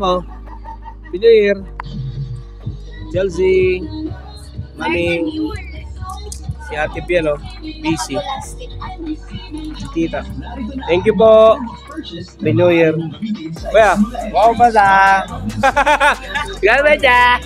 mo? Happy New Year. Chelsea. Maning. Si Ate Piel, oh. Busy. Tita. Thank you po. Happy New Year. Kuya, wow ba sa? Grabe siya.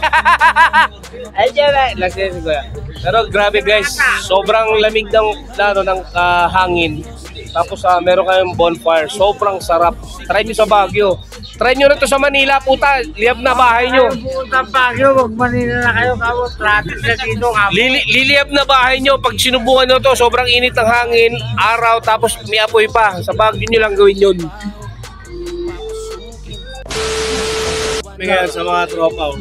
Ay, siya. Lagyan si Kuya. Pero grabe guys, sobrang lamig ng hangin. Tapos meron kayong bonfire, sobrang sarap. Try nyo sa Baguio. Try nyo rin to sa Manila, puta. Liyab na bahay nyo. Puta Baguio, wag Manila na kayo, kamo. Traffic na dito, kamo. Liliyab na bahay nyo. Pag sinubukan nyo to, sobrang init ng hangin, araw, tapos may apoy pa. Sa Baguio nyo lang gawin yun. Ngayon sa mga tropa,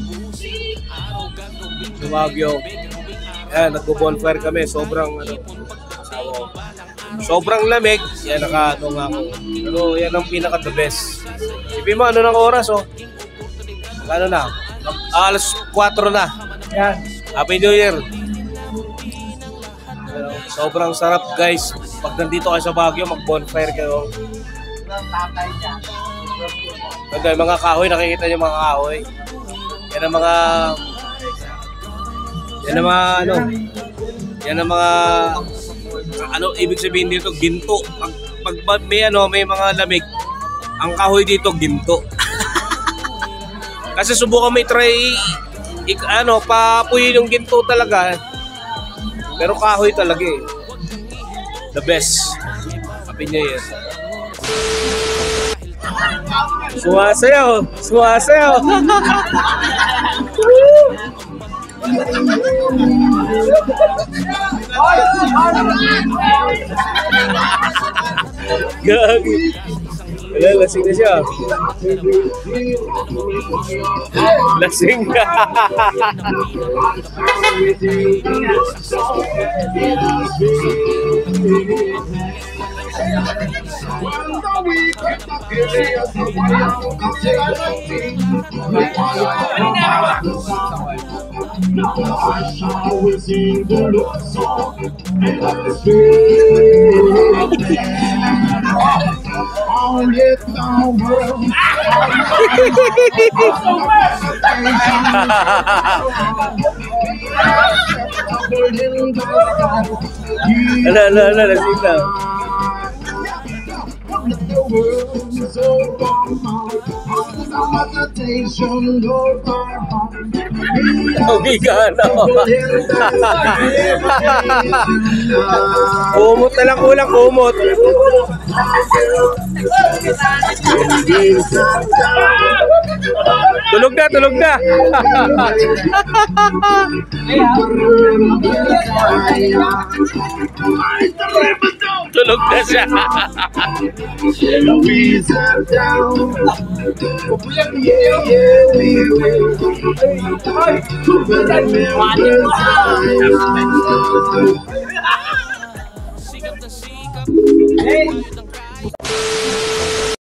sa Baguio. Ayan, nagbo-bonfire kami. Sobrang lamig. Yan, naka-atong ako. Pero yan ang pinaka-the best. Isipin mo, ano ng oras, oh? Ano na? Alas 4 na. Yan. Happy New Year. Sobrang sarap, guys. Pag nandito kayo sa Baguio, mag-bonfire kayo. Ito, yung mga kahoy, nakikita niyo mga kahoy. Yan ang mga... Yan ang mga ano ibig sabihin dito, ginto. Pag may mga lamig, ang kahoy dito ginto. Kasi subukan mo i-try papuyin yung ginto talaga. Pero kahoy talaga eh. The best. Happy New Year. Sumasayaw. Gagi. Wala, lasing na siya. Lasing ka. Ala, lasing na. Kumot na lang, kulang kumot. Tulog na. Tulog na siya. Hey!